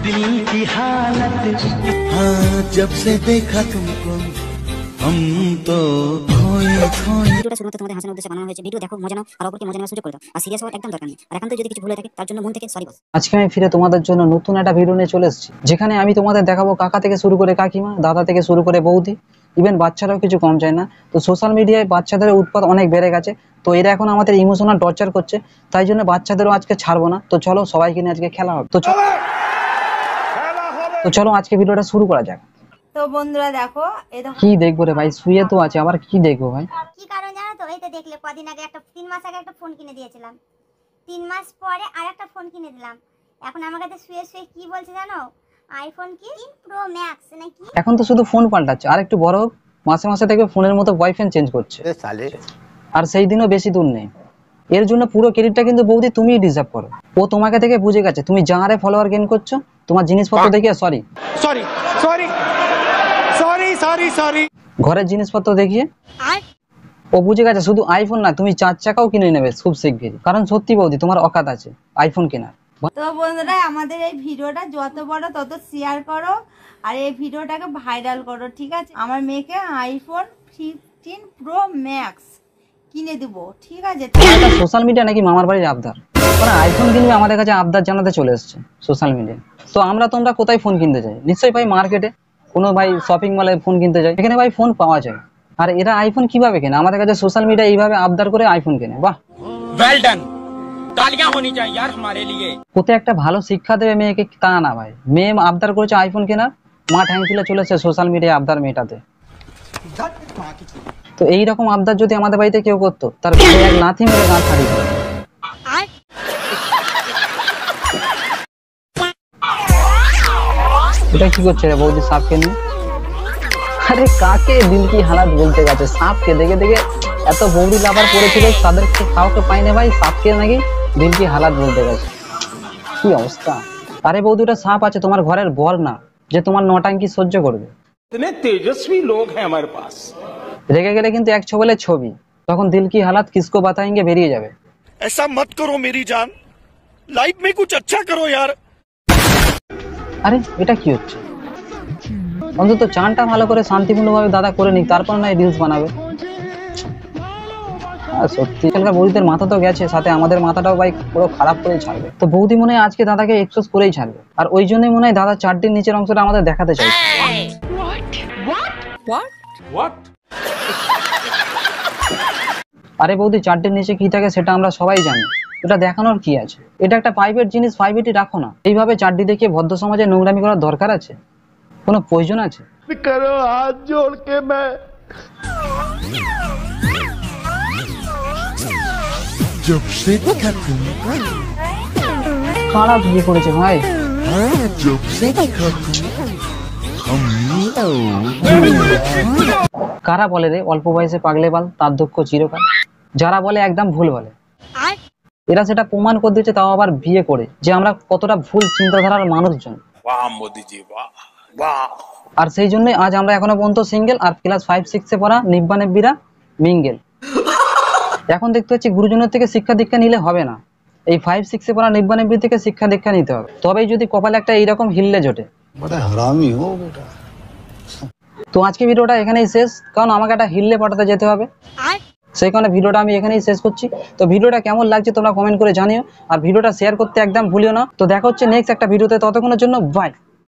दिल की हालत हाँ जब से देखा तुमको हम तो खोए खोए। ভিডিওটা শুরুতে তোমাদের হাসানোর উদ্দেশ্যে বানানো হয়েছে। ভিডিও দেখো, মজা নাও, আর অপরকে মজা নেওয়ার সুযোগ করে দাও। আর সিরিয়াস হওয়ার একদম দরকার নেই। আর একান্ত যদি কিছু ভুল হয়ে থাকে তার জন্য মন থেকে সরি বস। আজকে আমি ফিরে তোমাদের জন্য নতুন একটা ভিডিও নিয়ে চলে এসেছি, যেখানে আমি তোমাদের দেখাবো কাকা থেকে শুরু করে কাকিমা, দাদা থেকে শুরু করে বৌদি, ইভেন বাচ্চারাও কিছু কম চায় না। তো সোশ্যাল মিডিয়ায় বাচ্চাদের উৎপাত অনেক বেড়ে গেছে। তো এরা এখন আমাদের ইমোশনাল টর্চার করছে, তাই জন্য বাচ্চাদেরও আজকে ছাড়বো না। তো চলো সবাইকে নিয়ে আজকে খেলা হবে। তো চলো আজকে ভিডিওটা শুরু করা যাক। তো বন্ধুরা দেখো, এই দেখো কি দেখবো রে ভাই, শুয়ে তো আছে, আবার কি দেখবো ভাই? কি কারণ জানো তো? এই তো দেখলে কদিন আগে 3 মাস আগে একটা ফোন কিনে দিয়েছিলাম, 3 মাস পরে আরেকটা ফোন কিনে দিলাম। এখন আমার কাছে শুয়ে শুয়ে কি বলছে জানো? আইফোন কি প্রো ম্যাক্স নাকি। এখন তো শুধু ফোন পাল্টাচ্ছে, আর একটু বড় হোক মাসে মাসে দেখবে ফোনের মতো বয়ফ্রেন্ড চেঞ্জ করছে। আর সেই দিনও বেশি দূর নেই। এর জন্য পুরো ক্রেডিটটা কিন্তু বৌদি তুমিই ডিজার্ভ করো। ও তোমাকে থেকে বুঝে গেছে তুমি যাহারে ফলোয়ার গেইন করছো, তোমার জিনিসপত্র দেখিয়ে সরি ঘরের জিনিসপত্র দেখিয়ে ও বুঝে গেছে শুধু আইফোন না, তুমি 4 চাকাও কিনে নেবে খুব শিগগিরই। কারণ সত্যি বৌদি তোমার অকাত আছে আইফোন কেনার। তো বন্ধুরা, আমাদের এই ভিডিওটা যত বড় তত শেয়ার করো, আর এই ভিডিওটাকে ভাইরাল করো, ঠিক আছে? আমার মেয়েকে আইফোন 15 প্রো ম্যাক্স কিনে দিব, ঠিক আছে? সোশ্যাল মিডিয়া নাকি মামার বাড়ির আবদার, মানে আইফোন কিনবে আমাদের কাছে আবদার জানাতে চলে এসছে সোশ্যাল মিডিয়ায়। তো তোমরা কোথায় ফোন কিনতে চাই? নিশ্চয়ই ভাই মার্কেটে, কোনো ভাই শপিং মলে ফোন কিনতে চাই, এখানে ভাই ফোন পাওয়া যায়। আর এরা আইফোন কিভাবে কেনে? আমাদের কাছে সোশ্যাল মিডিয়া এইভাবে আবদার করে আইফোন কেনে। বাহ, ওয়েল ডান, তালিয়াं होनी चाहिए यार हमारे लिए। কোথায় একটা ভালো শিক্ষা দেবে মেয়েকে, তা না ভাই। মেয়ে আবদার করেছে আইফোন কেনার, মা ঠ্যাং তুলে চলেছে সোশ্যাল মিডিয়ায় আবদার মেটাতে। তো এইরকম আবদার যদি আমাদের বাড়িতে কেউ করতো, তার এক লাথি মেরে গান ছাড়িয়ে দিত। এটা কি করছে রে বৌদি সাপকে নিয়ে? আরে কাকে দিল কি হালাত বলতে গেছে, সাপকে দেখে দেখে এত বৌদি লাভার পড়েছিল, তাদেরকে কাউকে পাইনি ভাই, সাপকে নাকি দিল কি হালাত বলতে গেছে। কি অবস্থা! আরে বৌদি ওটা সাপ আছে, তোমার ঘরের বল না যে তোমার নটাঙ্কি সহ্য করবে। इतने तेजस्वी लोग हैं हमारे पास। রেগে গেলে কিন্তু এক ছবলে ছবি, তখন দিল কি হালাত কিসকো বাতাएंगे বেরিয়ে যাবে। ऐसा मत करो मेरी जान, लाइफ में कुछ अच्छा करो यार। আরে এটা কি হচ্ছে? অন্তত চানটা ভালো করে শান্তিপূর্ণভাবে দাদা করে নিক, তারপর না রিলস বানাবে। সত্যি এখানকার বৌদিদের মাথা তো গেছে, সাথে আমাদের মাথাটাও ভাই পুরো খারাপ করেই ছাড়বে। তো বৌদি মনে হয় আজকে দাদাকে এক্সপোজ করেই ছাড়বে, আর ওই জন্যই মনে হয় দাদা চারটির নিচের অংশটা আমাদের দেখাতে চাইছে। আরে বৌদি চারটির নিচে কি থাকে সেটা আমরা সবাই জানি, এটা দেখানোর কি আছে? এটা একটা প্রাইভেট জিনিস, প্রাইভেটই রাখো না। এইভাবে চারটি দেখিয়ে ভদ্র সমাজে নোংরামি করার দরকার আছে? কোনো প্রয়োজন আছে? करो हाथ जोड़ के मैं जब से देखा तुमको খারাপ বিয়ে করেছে ভাই। जब से देखा तुमको हम কারা বলে রে অল্প বয়সে পাগলে বাল, তার দুঃখ চিরকাল? যারা বলে একদম ভুল বলে। এরা সেটা প্রমাণ করে দিচ্ছে, তাও আবার বিয়ে করে, যে আমরা কতটা ভুল চিন্তাধারার মানুষজন। वाह मोदी जी वाह वाह। আর সেই জন্যই আজ আমরা এখনো পর্যন্ত সিঙ্গেল, আর ক্লাস 5-6 পড়া নিব্বা নেব্বিরা মিঙ্গেল। এখন দেখতে হচ্ছে গুরুজনের থেকে শিক্ষা দীক্ষা নিলে হবে না, এই 5-6 পড়া নিব্বা নেব্বি থেকে শিক্ষা দীক্ষা নিতে হবে, তবেই যদি কপালে একটা এইরকম হিললে জোটে। बड़ा हरामी हो बेटा। তো আজকে ভিডিওটা এখানেই শেষ, কারণ আমাকে একটা হিললে পাঠাতে যেতে হবে, সেই কারণে ভিডিওটা আমি এখানেই শেষ করছি। তো ভিডিওটা কেমন লাগছে তোমরা কমেন্ট করে জানিও, আর ভিডিওটা শেয়ার করতে একদম ভুলিও না। তো দেখা হচ্ছে নেক্সট একটা ভিডিওতে, ততক্ষণের জন্য বাই।